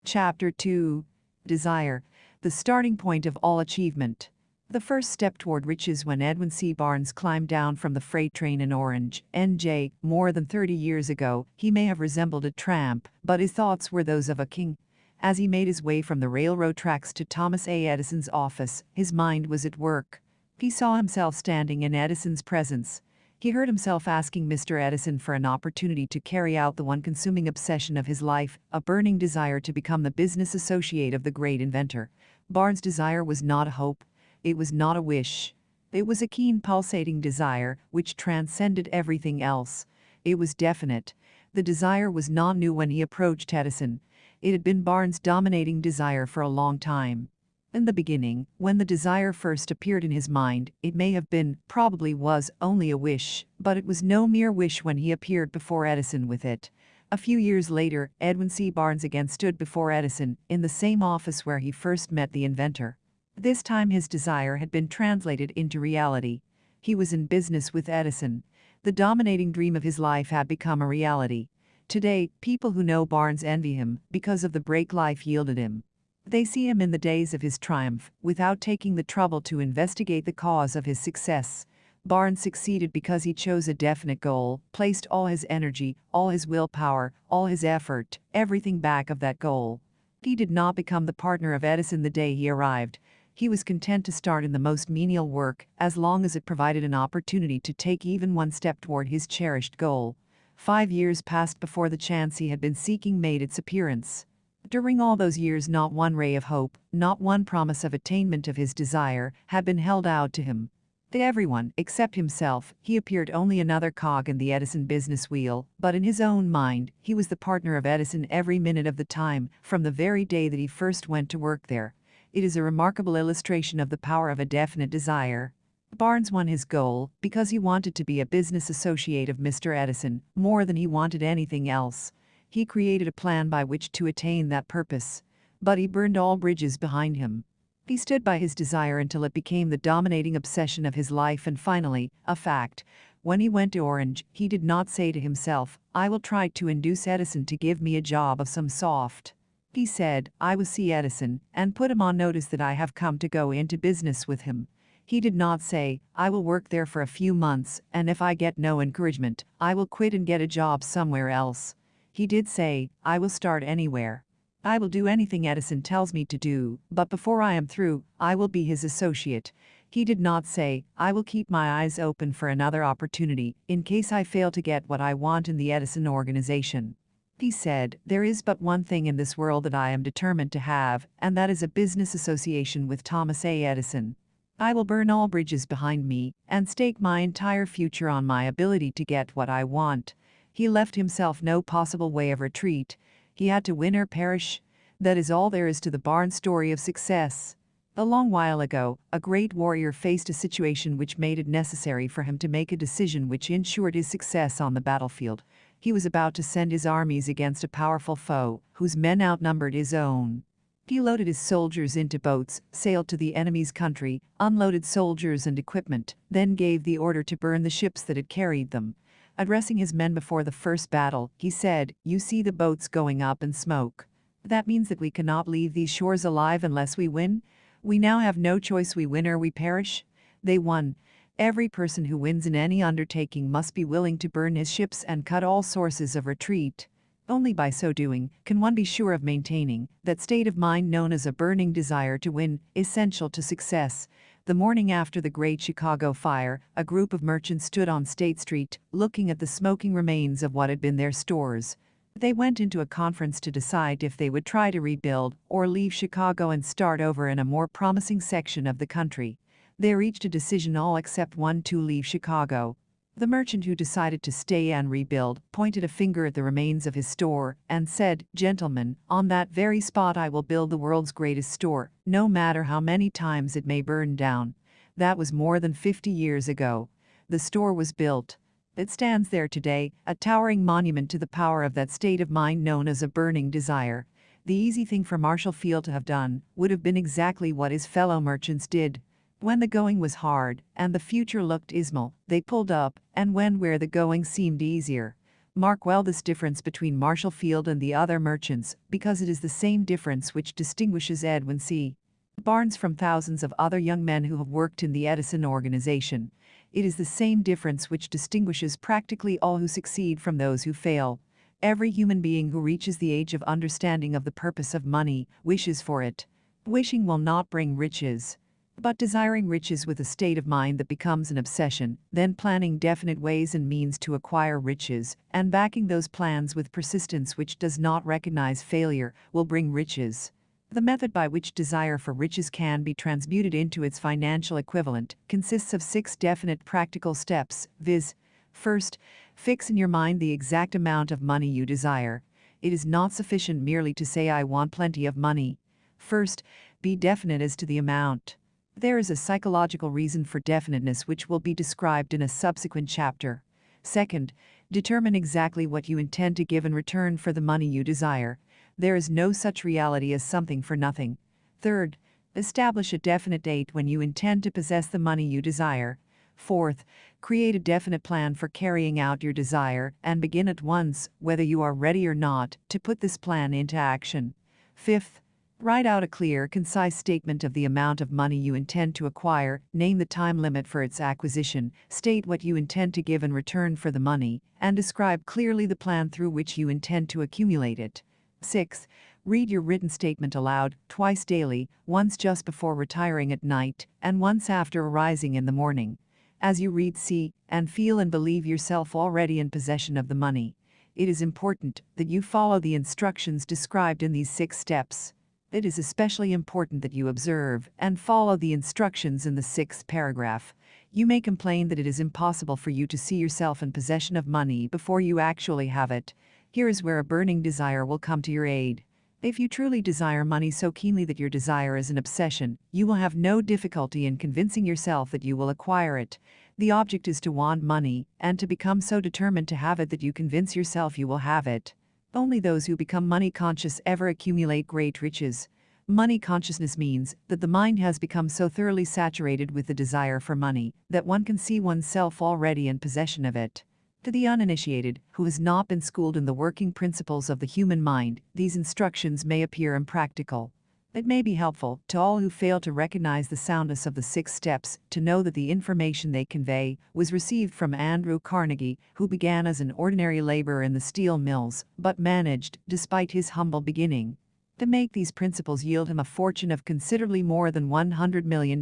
Chapter 2. Desire, the starting point of all achievement. The first step toward riches. When Edwin C. Barnes climbed down from the freight train in Orange, NJ, more than 30 years ago, he may have resembled a tramp, but his thoughts were those of a king. As he made his way from the railroad tracks to Thomas A. Edison's office, his mind was at work. He saw himself standing in Edison's presence. He heard himself asking Mr. Edison for an opportunity to carry out the one consuming obsession of his life, a burning desire to become the business associate of the great inventor. Barnes' desire was not a hope. It was not a wish. It was a keen pulsating desire, which transcended everything else. It was definite. The desire was not new when he approached Edison. It had been Barnes' dominating desire for a long time. In the beginning, when the desire first appeared in his mind, it may have been, probably was, only a wish, but it was no mere wish when he appeared before Edison with it. A few years later, Edwin C. Barnes again stood before Edison, in the same office where he first met the inventor. This time his desire had been translated into reality. He was in business with Edison. The dominating dream of his life had become a reality. Today, people who know Barnes envy him because of the break life yielded him. They see him in the days of his triumph, without taking the trouble to investigate the cause of his success. Barnes succeeded because he chose a definite goal, placed all his energy, all his willpower, all his effort, everything back of that goal. He did not become the partner of Edison the day he arrived. He was content to start in the most menial work, as long as it provided an opportunity to take even one step toward his cherished goal. 5 years passed before the chance he had been seeking made its appearance. During all those years, not one ray of hope, not one promise of attainment of his desire, had been held out to him. To everyone, except himself, he appeared only another cog in the Edison business wheel, but in his own mind, he was the partner of Edison every minute of the time, from the very day that he first went to work there. It is a remarkable illustration of the power of a definite desire. Barnes won his goal because he wanted to be a business associate of Mr. Edison, more than he wanted anything else. He created a plan by which to attain that purpose. But he burned all bridges behind him. He stood by his desire until it became the dominating obsession of his life and finally, a fact. When he went to Orange, he did not say to himself, "I will try to induce Edison to give me a job of some sort." He said, "I will see Edison, and put him on notice that I have come to go into business with him." He did not say, "I will work there for a few months, and if I get no encouragement, I will quit and get a job somewhere else." He did say, "I will start anywhere. I will do anything Edison tells me to do, but before I am through, I will be his associate." He did not say, "I will keep my eyes open for another opportunity, in case I fail to get what I want in the Edison organization." He said, "There is but one thing in this world that I am determined to have, and that is a business association with Thomas A. Edison. I will burn all bridges behind me, and stake my entire future on my ability to get what I want." He left himself no possible way of retreat. He had to win or perish. That is all there is to the Barnes story of success. A long while ago, a great warrior faced a situation which made it necessary for him to make a decision which ensured his success on the battlefield. He was about to send his armies against a powerful foe, whose men outnumbered his own. He loaded his soldiers into boats, sailed to the enemy's country, unloaded soldiers and equipment, then gave the order to burn the ships that had carried them. Addressing his men before the first battle, he said, "You see the boats going up in smoke. That means that we cannot leave these shores alive unless we win. We now have no choice. We win or we perish." They won. Every person who wins in any undertaking must be willing to burn his ships and cut all sources of retreat. Only by so doing can one be sure of maintaining that state of mind known as a burning desire to win, essential to success. The morning after the Great Chicago Fire, a group of merchants stood on State Street, looking at the smoking remains of what had been their stores. They went into a conference to decide if they would try to rebuild or leave Chicago and start over in a more promising section of the country. They reached a decision, all except one, to leave Chicago. The merchant who decided to stay and rebuild pointed a finger at the remains of his store and said, "Gentlemen, on that very spot I will build the world's greatest store, no matter how many times it may burn down." That was more than 50 years ago. The store was built. It stands there today, a towering monument to the power of that state of mind known as a burning desire. The easy thing for Marshall Field to have done would have been exactly what his fellow merchants did. When the going was hard and the future looked dismal, they pulled up and went where the going seemed easier. Mark well this difference between Marshall Field and the other merchants, because it is the same difference which distinguishes Edwin C. Barnes from thousands of other young men who have worked in the Edison organization. It is the same difference which distinguishes practically all who succeed from those who fail. Every human being who reaches the age of understanding of the purpose of money wishes for it. Wishing will not bring riches, but desiring riches with a state of mind that becomes an obsession, then planning definite ways and means to acquire riches, and backing those plans with persistence which does not recognize failure, will bring riches. The method by which desire for riches can be transmuted into its financial equivalent consists of 6 definite practical steps, viz. First, fix in your mind the exact amount of money you desire. It is not sufficient merely to say I want plenty of money. First, be definite as to the amount. There is a psychological reason for definiteness which will be described in a subsequent chapter. Second, determine exactly what you intend to give in return for the money you desire. There is no such reality as something for nothing. Third, establish a definite date when you intend to possess the money you desire. Fourth, create a definite plan for carrying out your desire and begin at once, whether you are ready or not, to put this plan into action. Fifth, write out a clear, concise statement of the amount of money you intend to acquire, name the time limit for its acquisition, state what you intend to give in return for the money, and describe clearly the plan through which you intend to accumulate it. 6. Read your written statement aloud, twice daily, once just before retiring at night, and once after arising in the morning. As you read, see, and feel and believe yourself already in possession of the money. It is important that you follow the instructions described in these 6 steps. It is especially important that you observe and follow the instructions in the 6th paragraph. You may complain that it is impossible for you to see yourself in possession of money before you actually have it. Here is where a burning desire will come to your aid. If you truly desire money so keenly that your desire is an obsession, you will have no difficulty in convincing yourself that you will acquire it. The object is to want money, and to become so determined to have it that you convince yourself you will have it. Only those who become money conscious ever accumulate great riches. Money consciousness means that the mind has become so thoroughly saturated with the desire for money that one can see oneself already in possession of it. To the uninitiated, who has not been schooled in the working principles of the human mind, these instructions may appear impractical. It may be helpful to all who fail to recognize the soundness of the 6 steps to know that the information they convey was received from Andrew Carnegie, who began as an ordinary laborer in the steel mills, but managed, despite his humble beginning, to make these principles yield him a fortune of considerably more than $100 million.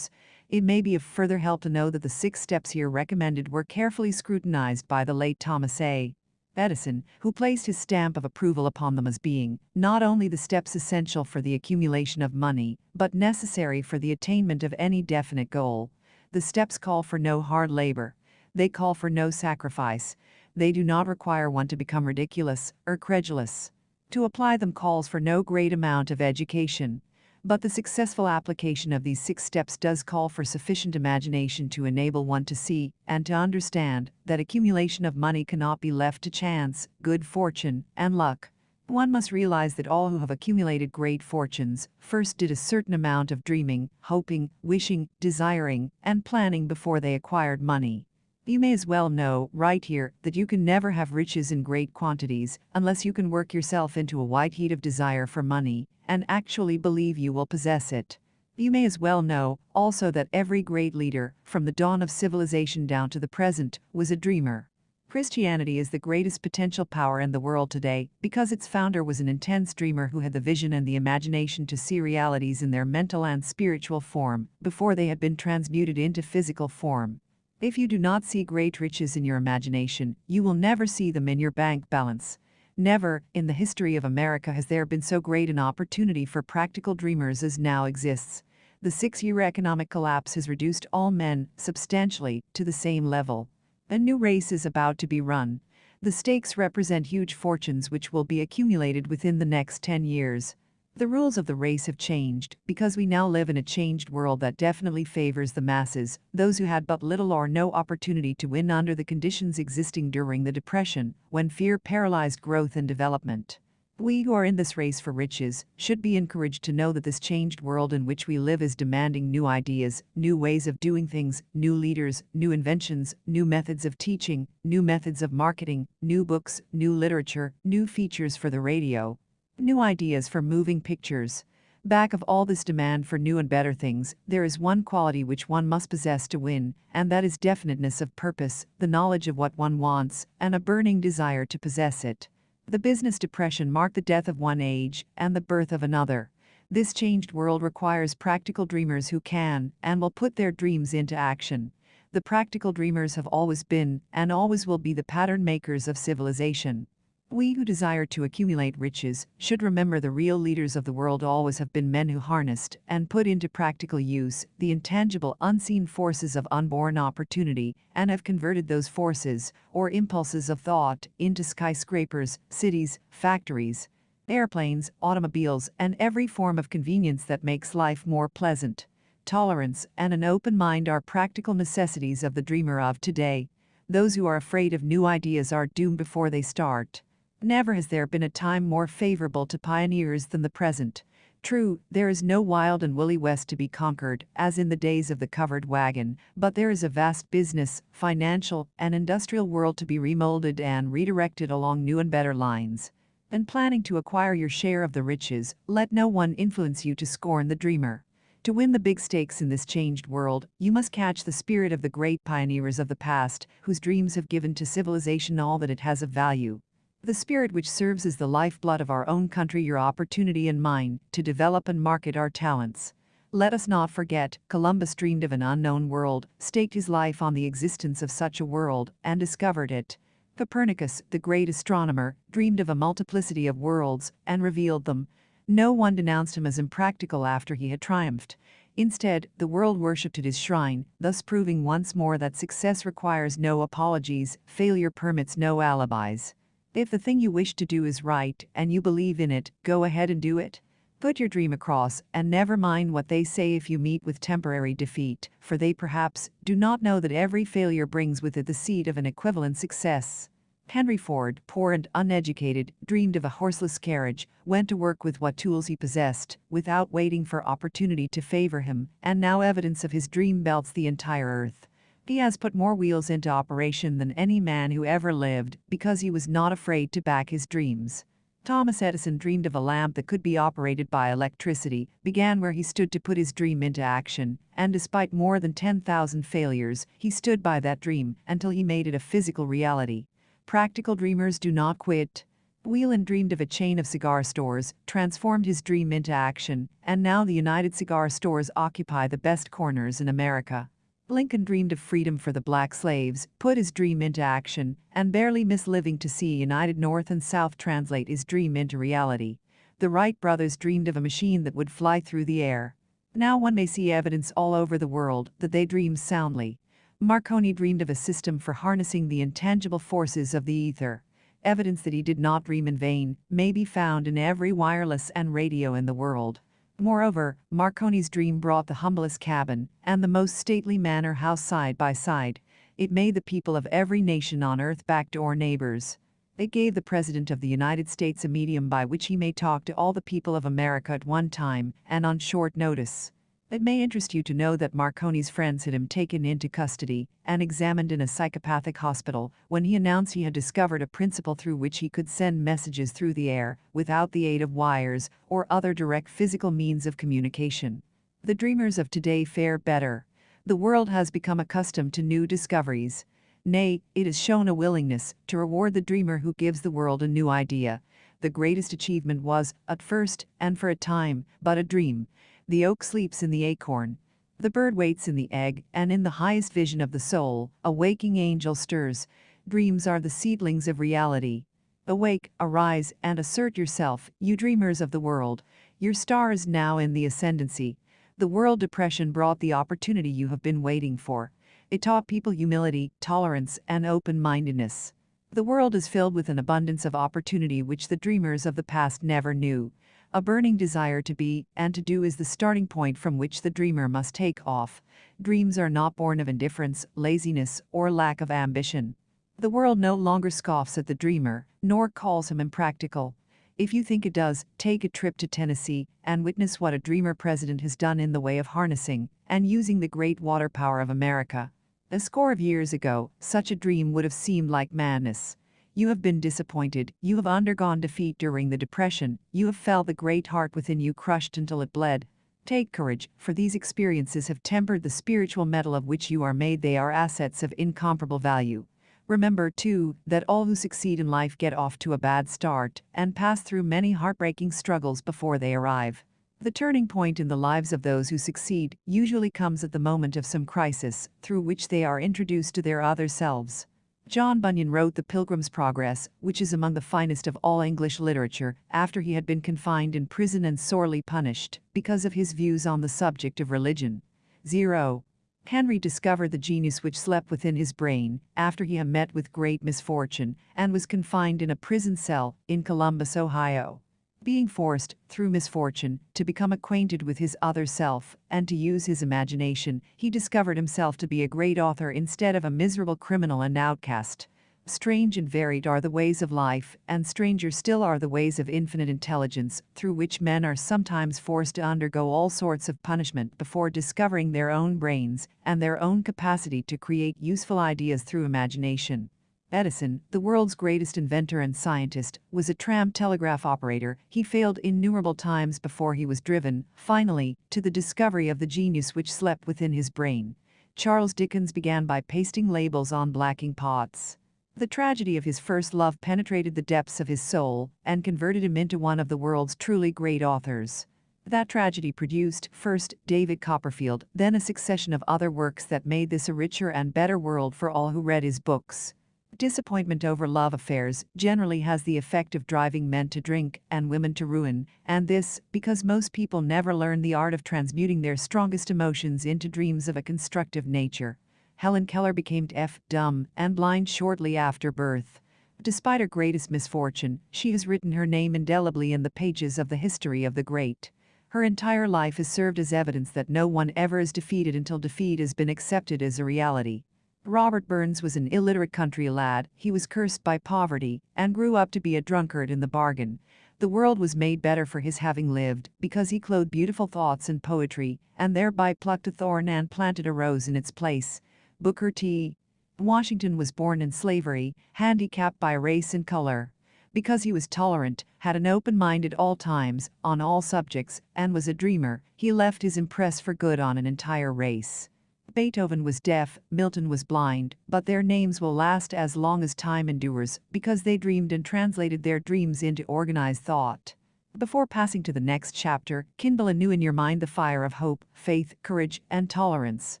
It may be of further help to know that the 6 steps here recommended were carefully scrutinized by the late Thomas A. Edison, who placed his stamp of approval upon them as being not only the steps essential for the accumulation of money, but necessary for the attainment of any definite goal. The steps call for no hard labor. They call for no sacrifice. They do not require one to become ridiculous or credulous. To apply them calls for no great amount of education. But the successful application of these 6 steps does call for sufficient imagination to enable one to see and to understand that accumulation of money cannot be left to chance, good fortune, and luck. One must realize that all who have accumulated great fortunes first did a certain amount of dreaming, hoping, wishing, desiring, and planning before they acquired money. You may as well know, right here, that you can never have riches in great quantities unless you can work yourself into a white heat of desire for money and actually believe you will possess it. You may as well know, also, that every great leader, from the dawn of civilization down to the present, was a dreamer. Christianity is the greatest potential power in the world today because its founder was an intense dreamer who had the vision and the imagination to see realities in their mental and spiritual form before they had been transmuted into physical form. If you do not see great riches in your imagination, you will never see them in your bank balance. Never, in the history of America, has there been so great an opportunity for practical dreamers as now exists. The 6-year economic collapse has reduced all men, substantially, to the same level. A new race is about to be run. The stakes represent huge fortunes which will be accumulated within the next 10 years. The rules of the race have changed because we now live in a changed world that definitely favors the masses, those who had but little or no opportunity to win under the conditions existing during the Depression, when fear paralyzed growth and development. We who are in this race for riches should be encouraged to know that this changed world in which we live is demanding new ideas, new ways of doing things, new leaders, new inventions, new methods of teaching, new methods of marketing, new books, new literature, new features for the radio, new ideas for moving pictures. Back of all this demand for new and better things, there is one quality which one must possess to win, and that is definiteness of purpose, the knowledge of what one wants, and a burning desire to possess it. The business depression marked the death of one age and the birth of another. This changed world requires practical dreamers who can and will put their dreams into action. The practical dreamers have always been and always will be the pattern makers of civilization. We who desire to accumulate riches should remember the real leaders of the world always have been men who harnessed and put into practical use the intangible unseen forces of unborn opportunity and have converted those forces, or impulses of thought, into skyscrapers, cities, factories, airplanes, automobiles, and every form of convenience that makes life more pleasant. Tolerance and an open mind are practical necessities of the dreamer of today. Those who are afraid of new ideas are doomed before they start. Never has there been a time more favorable to pioneers than the present. True, there is no wild and woolly West to be conquered, as in the days of the covered wagon, but there is a vast business, financial, and industrial world to be remolded and redirected along new and better lines. In planning to acquire your share of the riches, let no one influence you to scorn the dreamer. To win the big stakes in this changed world, you must catch the spirit of the great pioneers of the past, whose dreams have given to civilization all that it has of value. The spirit which serves as the lifeblood of our own country, your opportunity and mine, to develop and market our talents. Let us not forget, Columbus dreamed of an unknown world, staked his life on the existence of such a world, and discovered it. Copernicus, the great astronomer, dreamed of a multiplicity of worlds, and revealed them. No one denounced him as impractical after he had triumphed. Instead, the world worshipped at his shrine, thus proving once more that success requires no apologies, failure permits no alibis. If the thing you wish to do is right and you believe in it, go ahead and do it. Put your dream across and never mind what they say if you meet with temporary defeat, for they perhaps do not know that every failure brings with it the seed of an equivalent success. Henry Ford, poor and uneducated, dreamed of a horseless carriage, went to work with what tools he possessed, without waiting for opportunity to favor him, and now evidence of his dream belts the entire earth. He has put more wheels into operation than any man who ever lived, because he was not afraid to back his dreams. Thomas Edison dreamed of a lamp that could be operated by electricity, began where he stood to put his dream into action, and despite more than 10,000 failures, he stood by that dream until he made it a physical reality. Practical dreamers do not quit. Whelan dreamed of a chain of cigar stores, transformed his dream into action, and now the United Cigar Stores occupy the best corners in America. Lincoln dreamed of freedom for the black slaves, put his dream into action, and barely missed living to see United North and South translate his dream into reality. The Wright brothers dreamed of a machine that would fly through the air. Now one may see evidence all over the world that they dreamed soundly. Marconi dreamed of a system for harnessing the intangible forces of the ether. Evidence that he did not dream in vain may be found in every wireless and radio in the world. Moreover, Marconi's dream brought the humblest cabin and the most stately manor house side by side. It made the people of every nation on earth backdoor neighbors. It gave the President of the United States a medium by which he may talk to all the people of America at one time and on short notice. It may interest you to know that Marconi's friends had him taken into custody and examined in a psychopathic hospital when he announced he had discovered a principle through which he could send messages through the air without the aid of wires or other direct physical means of communication. The dreamers of today fare better. The world has become accustomed to new discoveries. Nay, it has shown a willingness to reward the dreamer who gives the world a new idea. The greatest achievement was, at first, and for a time, but a dream. The oak sleeps in the acorn. The bird waits in the egg, and in the highest vision of the soul, a waking angel stirs. Dreams are the seedlings of reality. Awake, arise, and assert yourself, you dreamers of the world. Your star is now in the ascendancy. The world depression brought the opportunity you have been waiting for. It taught people humility, tolerance, and open-mindedness. The world is filled with an abundance of opportunity which the dreamers of the past never knew. A burning desire to be and to do is the starting point from which the dreamer must take off. Dreams are not born of indifference, laziness, or lack of ambition. The world no longer scoffs at the dreamer, nor calls him impractical. If you think it does, take a trip to Tennessee and witness what a dreamer president has done in the way of harnessing and using the great water power of America. A score of years ago, such a dream would have seemed like madness. You have been disappointed, you have undergone defeat during the Depression, you have felt the great heart within you crushed until it bled. Take courage, for these experiences have tempered the spiritual metal of which you are made. They are assets of incomparable value. Remember, too, that all who succeed in life get off to a bad start and pass through many heartbreaking struggles before they arrive. The turning point in the lives of those who succeed usually comes at the moment of some crisis through which they are introduced to their other selves. John Bunyan wrote The Pilgrim's Progress, which is among the finest of all English literature, after he had been confined in prison and sorely punished because of his views on the subject of religion. 0. Henry discovered the genius which slept within his brain after he had met with great misfortune and was confined in a prison cell in Columbus, Ohio. Being forced, through misfortune, to become acquainted with his other self and to use his imagination, he discovered himself to be a great author instead of a miserable criminal and outcast. Strange and varied are the ways of life, and stranger still are the ways of infinite intelligence, through which men are sometimes forced to undergo all sorts of punishment before discovering their own brains and their own capacity to create useful ideas through imagination. Edison, the world's greatest inventor and scientist, was a tram telegraph operator. He failed innumerable times before he was driven, finally, to the discovery of the genius which slept within his brain. Charles Dickens began by pasting labels on blacking pots. The tragedy of his first love penetrated the depths of his soul and converted him into one of the world's truly great authors. That tragedy produced, first, David Copperfield, then a succession of other works that made this a richer and better world for all who read his books. Disappointment over love affairs generally has the effect of driving men to drink and women to ruin, and this, because most people never learn the art of transmuting their strongest emotions into dreams of a constructive nature. Helen Keller became deaf, dumb, and blind shortly after birth. Despite her greatest misfortune, she has written her name indelibly in the pages of the history of the great. Her entire life has served as evidence that no one ever is defeated until defeat has been accepted as a reality. Robert Burns was an illiterate country lad. He was cursed by poverty and grew up to be a drunkard in the bargain. The world was made better for his having lived, because he clothed beautiful thoughts in poetry and thereby plucked a thorn and planted a rose in its place. Booker T. Washington was born in slavery, handicapped by race and color. Because he was tolerant, had an open mind at all times, on all subjects, and was a dreamer, he left his impress for good on an entire race. Beethoven was deaf, Milton was blind, but their names will last as long as time endures, because they dreamed and translated their dreams into organized thought. Before passing to the next chapter, kindle anew in your mind the fire of hope, faith, courage, and tolerance.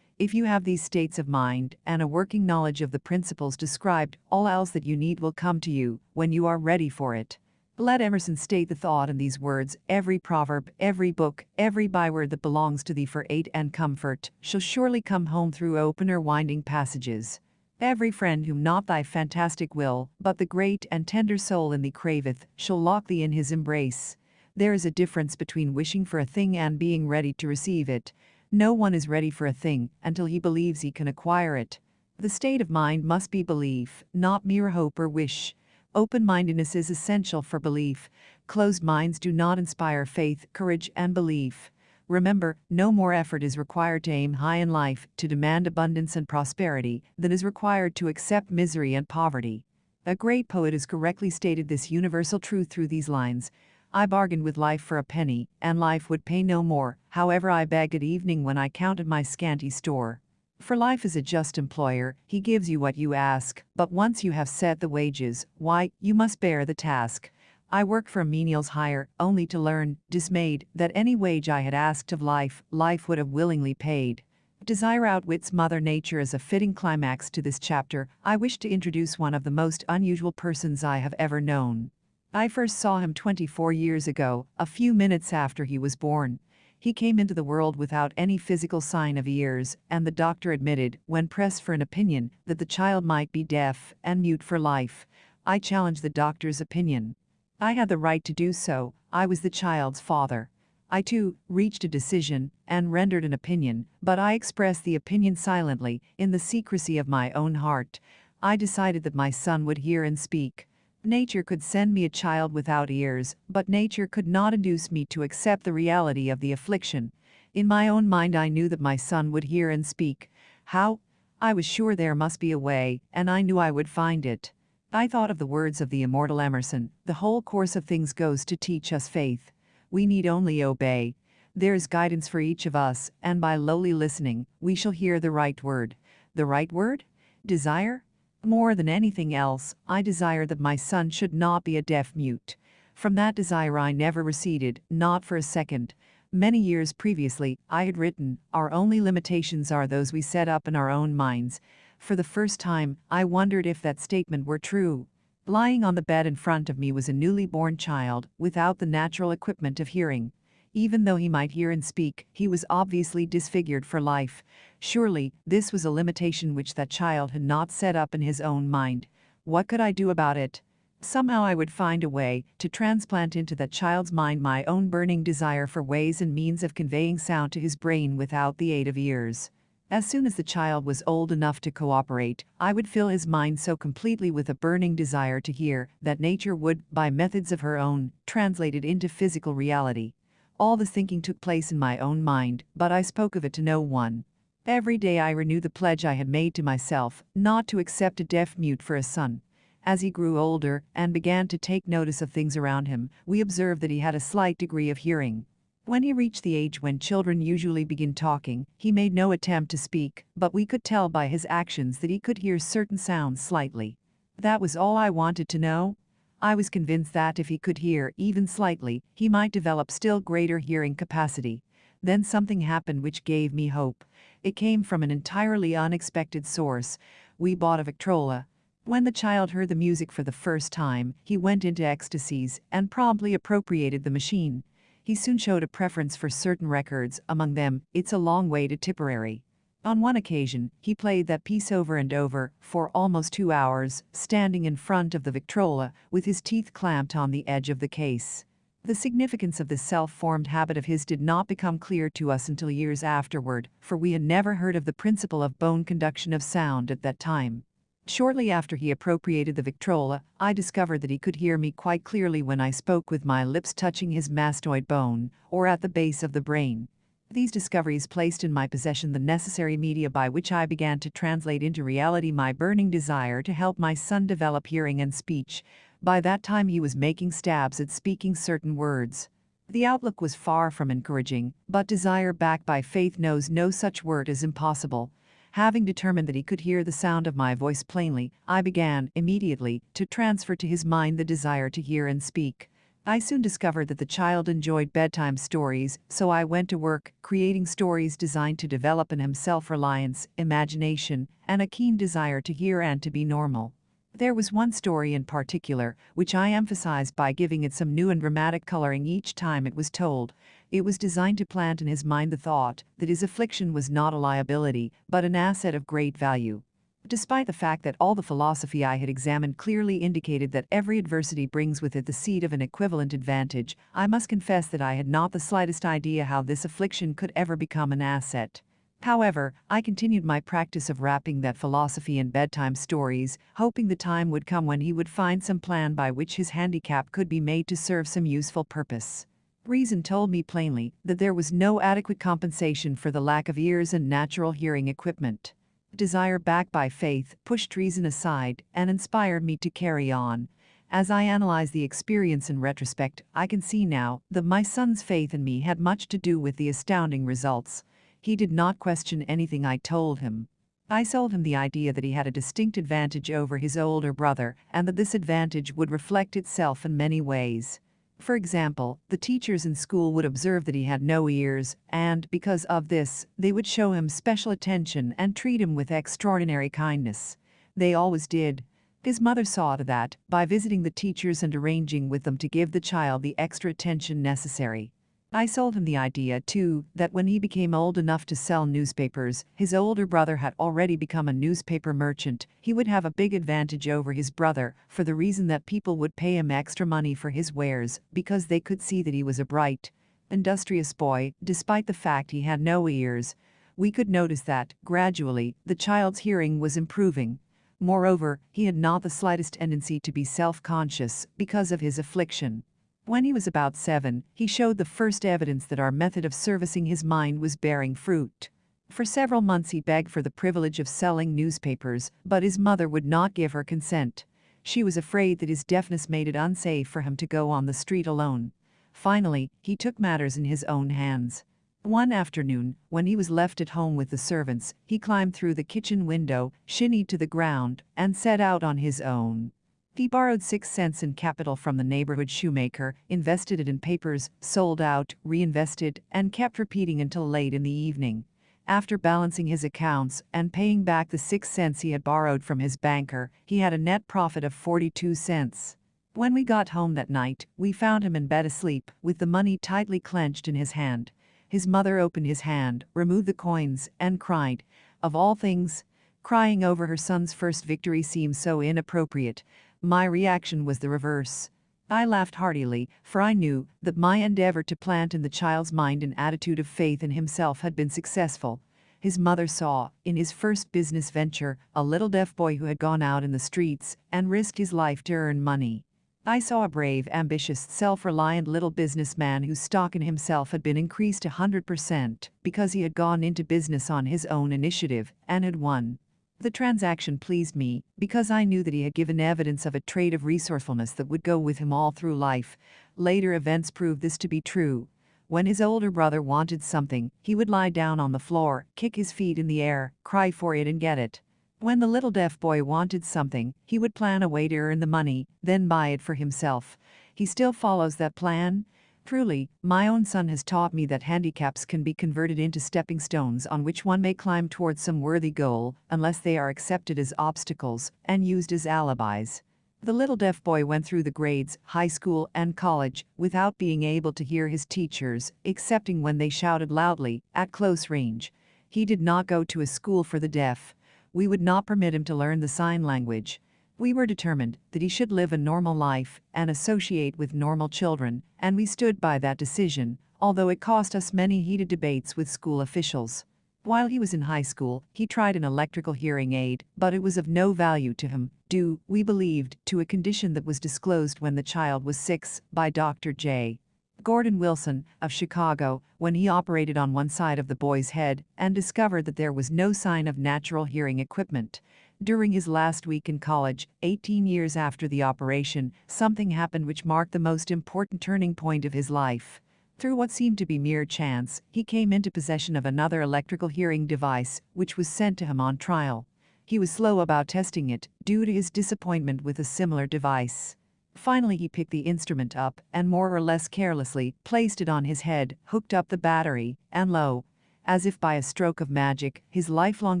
If you have these states of mind and a working knowledge of the principles described, all else that you need will come to you when you are ready for it. Let Emerson state the thought in these words: every proverb, every book, every byword that belongs to thee for aid and comfort shall surely come home through open or winding passages. Every friend whom not thy fantastic will, but the great and tender soul in thee craveth, shall lock thee in his embrace. There is a difference between wishing for a thing and being ready to receive it. No one is ready for a thing until he believes he can acquire it. The state of mind must be belief, not mere hope or wish. Open-mindedness is essential for belief. Closed minds do not inspire faith, courage, and belief. Remember, no more effort is required to aim high in life, to demand abundance and prosperity, than is required to accept misery and poverty. A great poet has correctly stated this universal truth through these lines: I bargained with life for a penny, and life would pay no more, however I begged at evening when I counted my scanty store. For life is a just employer, he gives you what you ask, but once you have set the wages, why, you must bear the task. I worked for a menial's hire, only to learn, dismayed, that any wage I had asked of life, life would have willingly paid. Desire outwits Mother Nature. As a fitting climax to this chapter, I wish to introduce one of the most unusual persons I have ever known. I first saw him 24 years ago, a few minutes after he was born. He came into the world without any physical sign of ears, and the doctor admitted, when pressed for an opinion, that the child might be deaf and mute for life. I challenged the doctor's opinion. I had the right to do so. I was the child's father. I, too, reached a decision and rendered an opinion, but I expressed the opinion silently, in the secrecy of my own heart. I decided that my son would hear and speak. Nature could send me a child without ears, but nature could not induce me to accept the reality of the affliction. In my own mind I knew that my son would hear and speak. How? I was sure there must be a way, and I knew I would find it. I thought of the words of the immortal Emerson, "The whole course of things goes to teach us faith. We need only obey. There is guidance for each of us, and by lowly listening, we shall hear the right word." The right word? Desire? More than anything else, I desire that my son should not be a deaf mute. From that desire I never receded, not for a second. Many years previously, I had written, "Our only limitations are those we set up in our own minds." For the first time, I wondered if that statement were true. Lying on the bed in front of me was a newly born child, without the natural equipment of hearing. Even though he might hear and speak, he was obviously disfigured for life. Surely, this was a limitation which that child had not set up in his own mind. What could I do about it? Somehow I would find a way to transplant into that child's mind my own burning desire for ways and means of conveying sound to his brain without the aid of ears. As soon as the child was old enough to cooperate, I would fill his mind so completely with a burning desire to hear that nature would, by methods of her own, translate it into physical reality. All the thinking took place in my own mind, but I spoke of it to no one. Every day I renewed the pledge I had made to myself, not to accept a deaf mute for a son. As he grew older and began to take notice of things around him, we observed that he had a slight degree of hearing. When he reached the age when children usually begin talking, he made no attempt to speak, but we could tell by his actions that he could hear certain sounds slightly. That was all I wanted to know. I was convinced that if he could hear, even slightly, he might develop still greater hearing capacity. Then something happened which gave me hope. It came from an entirely unexpected source. We bought a Victrola. When the child heard the music for the first time, he went into ecstasies and promptly appropriated the machine. He soon showed a preference for certain records, among them, "It's a Long Way to Tipperary." On one occasion, he played that piece over and over, for almost 2 hours, standing in front of the Victrola, with his teeth clamped on the edge of the case. The significance of this self-formed habit of his did not become clear to us until years afterward, for we had never heard of the principle of bone conduction of sound at that time. Shortly after he appropriated the Victrola, I discovered that he could hear me quite clearly when I spoke with my lips touching his mastoid bone, or at the base of the brain. These discoveries placed in my possession the necessary media by which I began to translate into reality my burning desire to help my son develop hearing and speech. By that time he was making stabs at speaking certain words. The outlook was far from encouraging, but desire backed by faith knows no such word as impossible. Having determined that he could hear the sound of my voice plainly, I began, immediately, to transfer to his mind the desire to hear and speak. I soon discovered that the child enjoyed bedtime stories, so I went to work, creating stories designed to develop in him self-reliance, imagination, and a keen desire to hear and to be normal. There was one story in particular, which I emphasized by giving it some new and dramatic coloring each time it was told. It was designed to plant in his mind the thought that his affliction was not a liability, but an asset of great value. Despite the fact that all the philosophy I had examined clearly indicated that every adversity brings with it the seed of an equivalent advantage, I must confess that I had not the slightest idea how this affliction could ever become an asset. However, I continued my practice of wrapping that philosophy in bedtime stories, hoping the time would come when he would find some plan by which his handicap could be made to serve some useful purpose. Reason told me plainly that there was no adequate compensation for the lack of ears and natural hearing equipment. Desire backed by faith pushed reason aside and inspired me to carry on. As I analyze the experience in retrospect, I can see now that my son's faith in me had much to do with the astounding results. He did not question anything I told him. I sold him the idea that he had a distinct advantage over his older brother and that this advantage would reflect itself in many ways. For example, the teachers in school would observe that he had no ears, and, because of this, they would show him special attention and treat him with extraordinary kindness. They always did. His mother saw to that, by visiting the teachers and arranging with them to give the child the extra attention necessary. I sold him the idea, too, that when he became old enough to sell newspapers, his older brother had already become a newspaper merchant. He would have a big advantage over his brother, for the reason that people would pay him extra money for his wares, because they could see that he was a bright, industrious boy, despite the fact he had no ears. We could notice that, gradually, the child's hearing was improving. Moreover, he had not the slightest tendency to be self-conscious because of his affliction. When he was about 7, he showed the first evidence that our method of servicing his mind was bearing fruit. For several months he begged for the privilege of selling newspapers, but his mother would not give her consent. She was afraid that his deafness made it unsafe for him to go on the street alone. Finally, he took matters in his own hands. One afternoon, when he was left at home with the servants, he climbed through the kitchen window, shinnied to the ground, and set out on his own. He borrowed 6 cents in capital from the neighborhood shoemaker, invested it in papers, sold out, reinvested, and kept repeating until late in the evening. After balancing his accounts and paying back the 6 cents he had borrowed from his banker, he had a net profit of 42 cents. When we got home that night, we found him in bed asleep, with the money tightly clenched in his hand. His mother opened his hand, removed the coins, and cried. Of all things, crying over her son's first victory seemed so inappropriate. My reaction was the reverse. I laughed heartily, for I knew that my endeavor to plant in the child's mind an attitude of faith in himself had been successful. His mother saw, in his first business venture, a little deaf boy who had gone out in the streets and risked his life to earn money. I saw a brave, ambitious, self-reliant little businessman whose stock in himself had been increased 100% because he had gone into business on his own initiative and had won. The transaction pleased me because I knew that he had given evidence of a trait of resourcefulness that would go with him all through life. Later events proved this to be true. When his older brother wanted something, he would lie down on the floor, kick his feet in the air, cry for it and get it. When the little deaf boy wanted something, he would plan a way to earn the money, then buy it for himself. He still follows that plan. Truly, my own son has taught me that handicaps can be converted into stepping stones on which one may climb towards some worthy goal, unless they are accepted as obstacles and used as alibis. The little deaf boy went through the grades, high school and college, without being able to hear his teachers, excepting when they shouted loudly, at close range. He did not go to a school for the deaf. We would not permit him to learn the sign language. We were determined that he should live a normal life and associate with normal children, and we stood by that decision, although it cost us many heated debates with school officials. While he was in high school, he tried an electrical hearing aid, but it was of no value to him, due, we believed, to a condition that was disclosed when the child was 6 by Dr. J. Gordon Wilson, of Chicago, when he operated on one side of the boy's head and discovered that there was no sign of natural hearing equipment. During his last week in college, 18 years after the operation, something happened which marked the most important turning point of his life. Through what seemed to be mere chance, he came into possession of another electrical hearing device, which was sent to him on trial. He was slow about testing it, due to his disappointment with a similar device. Finally he picked the instrument up and more or less carelessly placed it on his head, hooked up the battery, and lo, as if by a stroke of magic, his lifelong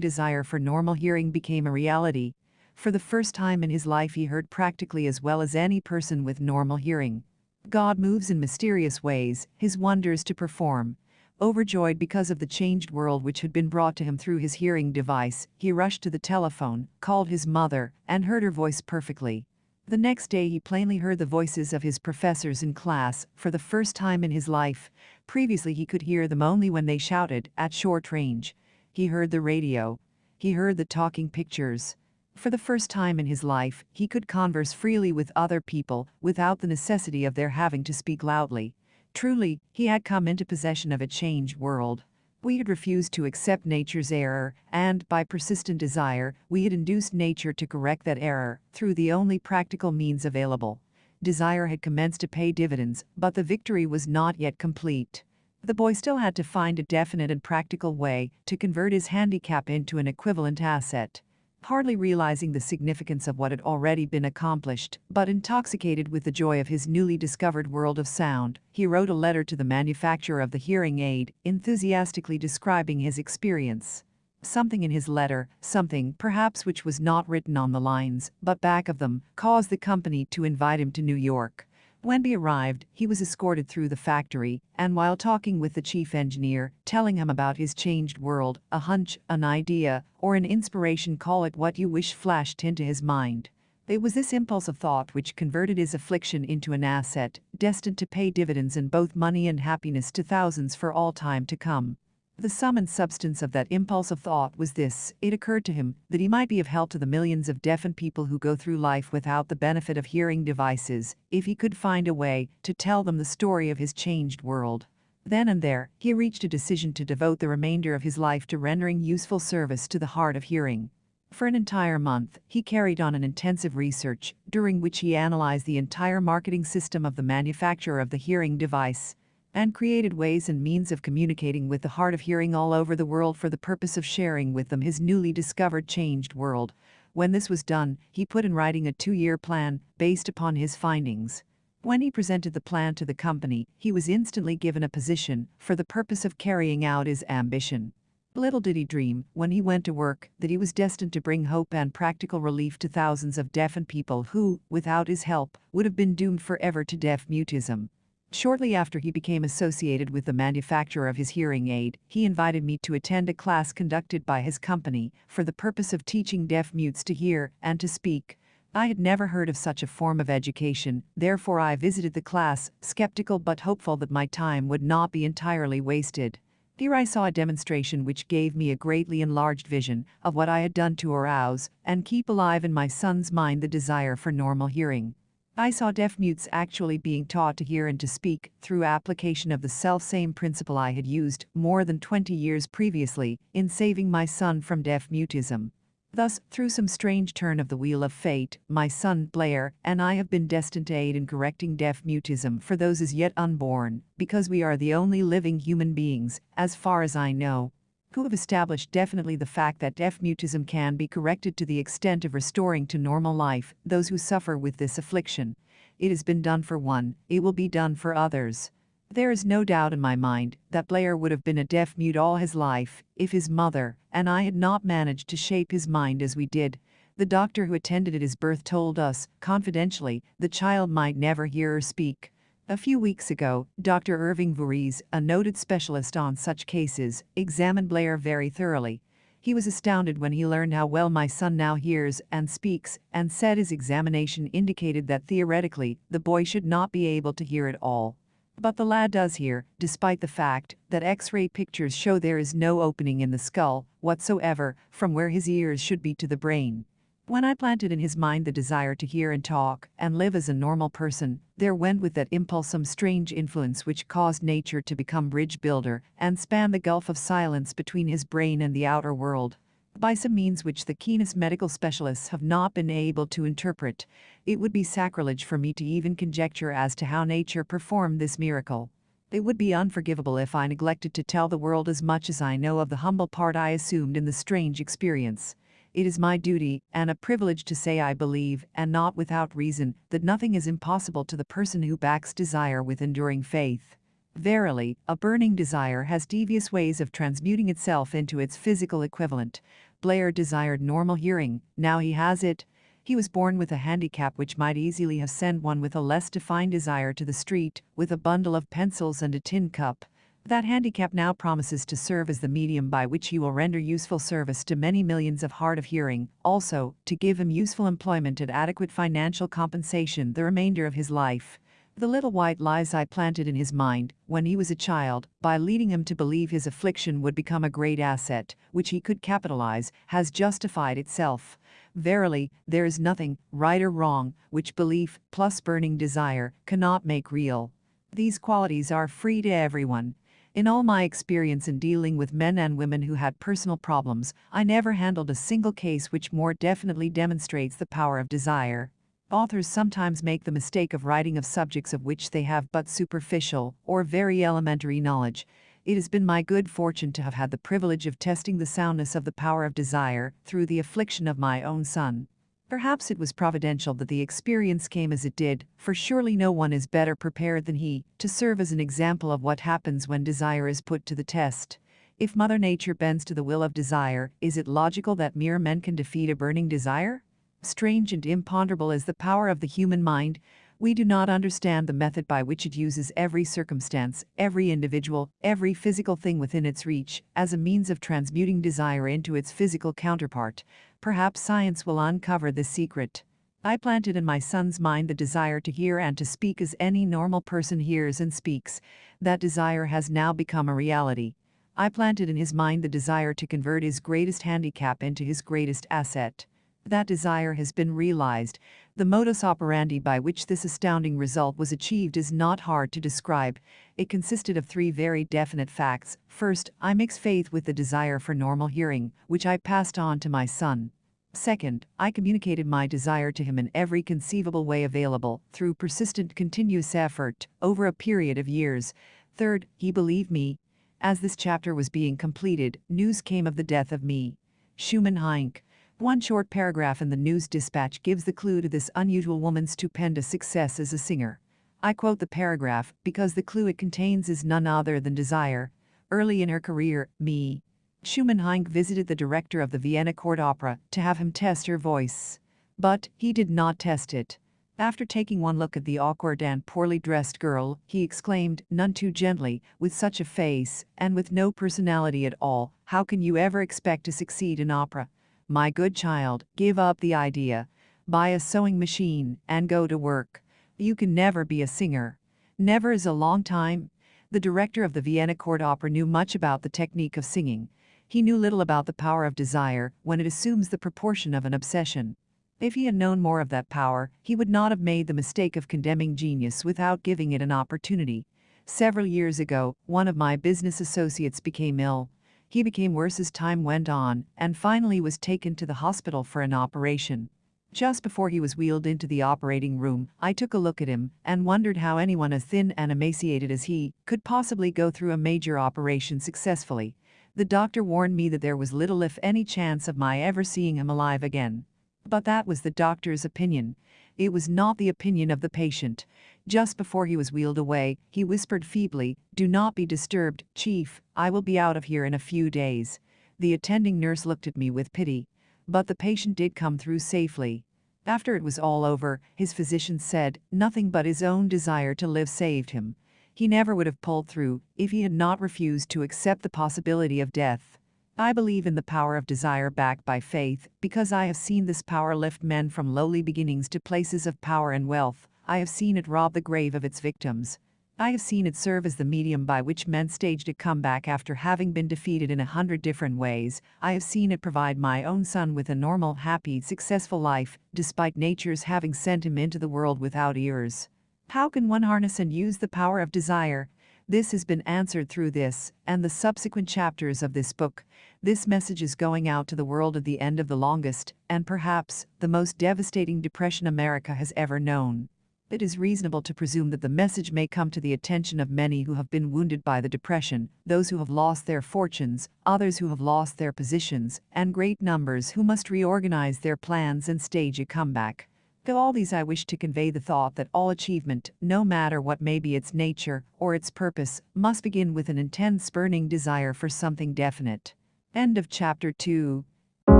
desire for normal hearing became a reality. For the first time in his life he heard practically as well as any person with normal hearing. God moves in mysterious ways, his wonders to perform. Overjoyed because of the changed world which had been brought to him through his hearing device, he rushed to the telephone, called his mother, and heard her voice perfectly. The next day he plainly heard the voices of his professors in class, for the first time in his life. Previously he could hear them only when they shouted, at short range. He heard the radio. He heard the talking pictures. For the first time in his life, he could converse freely with other people, without the necessity of their having to speak loudly. Truly, he had come into possession of a changed world. We had refused to accept nature's error, and, by persistent desire, we had induced nature to correct that error, through the only practical means available. Desire had commenced to pay dividends, but the victory was not yet complete. The boy still had to find a definite and practical way to convert his handicap into an equivalent asset. Hardly realizing the significance of what had already been accomplished, but intoxicated with the joy of his newly discovered world of sound, he wrote a letter to the manufacturer of the hearing aid, enthusiastically describing his experience. Something in his letter, something perhaps which was not written on the lines, but back of them, caused the company to invite him to New York. When he arrived, he was escorted through the factory, and while talking with the chief engineer, telling him about his changed world, a hunch, an idea, or an inspiration, call it what you wish, flashed into his mind. It was this impulse of thought which converted his affliction into an asset, destined to pay dividends in both money and happiness to thousands for all time to come. The sum and substance of that impulse of thought was this: it occurred to him that he might be of help to the millions of deafened people who go through life without the benefit of hearing devices, if he could find a way to tell them the story of his changed world. Then and there, he reached a decision to devote the remainder of his life to rendering useful service to the hard of hearing. For an entire month, he carried on an intensive research, during which he analyzed the entire marketing system of the manufacturer of the hearing device, and created ways and means of communicating with the hard of hearing all over the world for the purpose of sharing with them his newly discovered changed world. When this was done, he put in writing a 2-year plan based upon his findings. When he presented the plan to the company, he was instantly given a position for the purpose of carrying out his ambition. Little did he dream, when he went to work, that he was destined to bring hope and practical relief to thousands of deafened people who, without his help, would have been doomed forever to deaf mutism. Shortly after he became associated with the manufacturer of his hearing aid, he invited me to attend a class conducted by his company for the purpose of teaching deaf mutes to hear and to speak. I had never heard of such a form of education, therefore I visited the class, skeptical but hopeful that my time would not be entirely wasted. Here I saw a demonstration which gave me a greatly enlarged vision of what I had done to arouse and keep alive in my son's mind the desire for normal hearing. I saw deaf mutes actually being taught to hear and to speak through application of the self-same principle I had used more than 20 years previously in saving my son from deaf mutism. Thus, through some strange turn of the wheel of fate, my son Blair and I have been destined to aid in correcting deaf mutism for those as yet unborn, because we are the only living human beings, as far as I know, who have established definitely the fact that deaf mutism can be corrected to the extent of restoring to normal life those who suffer with this affliction. It has been done for one, it will be done for others. There is no doubt in my mind that Blair would have been a deaf mute all his life if his mother and I had not managed to shape his mind as we did. The doctor who attended at his birth told us, confidentially, the child might never hear or speak. A few weeks ago, Dr. Irving Voorhees, a noted specialist on such cases, examined Blair very thoroughly. He was astounded when he learned how well my son now hears and speaks, and said his examination indicated that theoretically, the boy should not be able to hear at all. But the lad does hear, despite the fact that X-ray pictures show there is no opening in the skull whatsoever from where his ears should be to the brain. When I planted in his mind the desire to hear and talk and live as a normal person, there went with that impulse some strange influence which caused nature to become bridge builder and span the gulf of silence between his brain and the outer world. By some means which the keenest medical specialists have not been able to interpret, it would be sacrilege for me to even conjecture as to how nature performed this miracle. It would be unforgivable if I neglected to tell the world as much as I know of the humble part I assumed in the strange experience. It is my duty and a privilege to say I believe, and not without reason, that nothing is impossible to the person who backs desire with enduring faith. Verily, a burning desire has devious ways of transmuting itself into its physical equivalent. Blair desired normal hearing, now he has it. He was born with a handicap which might easily have sent one with a less defined desire to the street, with a bundle of pencils and a tin cup. That handicap now promises to serve as the medium by which he will render useful service to many millions of hard of hearing, also, to give him useful employment at adequate financial compensation the remainder of his life. The little white lies I planted in his mind, when he was a child, by leading him to believe his affliction would become a great asset, which he could capitalize, has justified itself. Verily, there is nothing, right or wrong, which belief, plus burning desire, cannot make real. These qualities are free to everyone. In all my experience in dealing with men and women who had personal problems, I never handled a single case which more definitely demonstrates the power of desire. Authors sometimes make the mistake of writing of subjects of which they have but superficial or very elementary knowledge. It has been my good fortune to have had the privilege of testing the soundness of the power of desire through the affliction of my own son. Perhaps it was providential that the experience came as it did, for surely no one is better prepared than he to serve as an example of what happens when desire is put to the test. If Mother Nature bends to the will of desire, is it logical that mere men can defeat a burning desire? Strange and imponderable is the power of the human mind. We do not understand the method by which it uses every circumstance, every individual, every physical thing within its reach, as a means of transmuting desire into its physical counterpart. Perhaps science will uncover this secret. I planted in my son's mind the desire to hear and to speak as any normal person hears and speaks. That desire has now become a reality. I planted in his mind the desire to convert his greatest handicap into his greatest asset. That desire has been realized. The modus operandi by which this astounding result was achieved is not hard to describe. It consisted of three very definite facts. First, I mixed faith with the desire for normal hearing, which I passed on to my son. Second, I communicated my desire to him in every conceivable way available, through persistent continuous effort, over a period of years. Third, he believed me. As this chapter was being completed, news came of the death of me. Schumann Heinck. One short paragraph in the news dispatch gives the clue to this unusual woman's stupendous success as a singer. I quote the paragraph because the clue it contains is none other than desire. Early in her career, me. Schumann Heinck visited the director of the Vienna Court Opera to have him test her voice. But he did not test it. After taking one look at the awkward and poorly dressed girl, he exclaimed, none too gently, with such a face, and with no personality at all, how can you ever expect to succeed in opera? My good child, give up the idea. Buy a sewing machine and go to work. You can never be a singer. Never is a long time. The director of the Vienna Court Opera knew much about the technique of singing. He knew little about the power of desire when it assumes the proportion of an obsession. If he had known more of that power, he would not have made the mistake of condemning genius without giving it an opportunity. Several years ago, one of my business associates became ill. He became worse as time went on, and finally was taken to the hospital for an operation. Just before he was wheeled into the operating room, I took a look at him and wondered how anyone as thin and emaciated as he could possibly go through a major operation successfully. The doctor warned me that there was little if any chance of my ever seeing him alive again. But that was the doctor's opinion. It was not the opinion of the patient. Just before he was wheeled away, he whispered feebly, "Do not be disturbed, Chief, I will be out of here in a few days." The attending nurse looked at me with pity. But the patient did come through safely. After it was all over, his physician said, nothing but his own desire to live saved him. He never would have pulled through if he had not refused to accept the possibility of death. I believe in the power of desire backed by faith, because I have seen this power lift men from lowly beginnings to places of power and wealth. I have seen it rob the grave of its victims. I have seen it serve as the medium by which men staged a comeback after having been defeated in 100 different ways. I have seen it provide my own son with a normal, happy, successful life, despite nature's having sent him into the world without ears. How can one harness and use the power of desire? This has been answered through this and the subsequent chapters of this book. This message is going out to the world at the end of the longest, and perhaps, the most devastating depression America has ever known. It is reasonable to presume that the message may come to the attention of many who have been wounded by the depression, those who have lost their fortunes, others who have lost their positions, and great numbers who must reorganize their plans and stage a comeback. To all these I wish to convey the thought that all achievement, no matter what may be its nature or its purpose, must begin with an intense burning desire for something definite. End of chapter 2.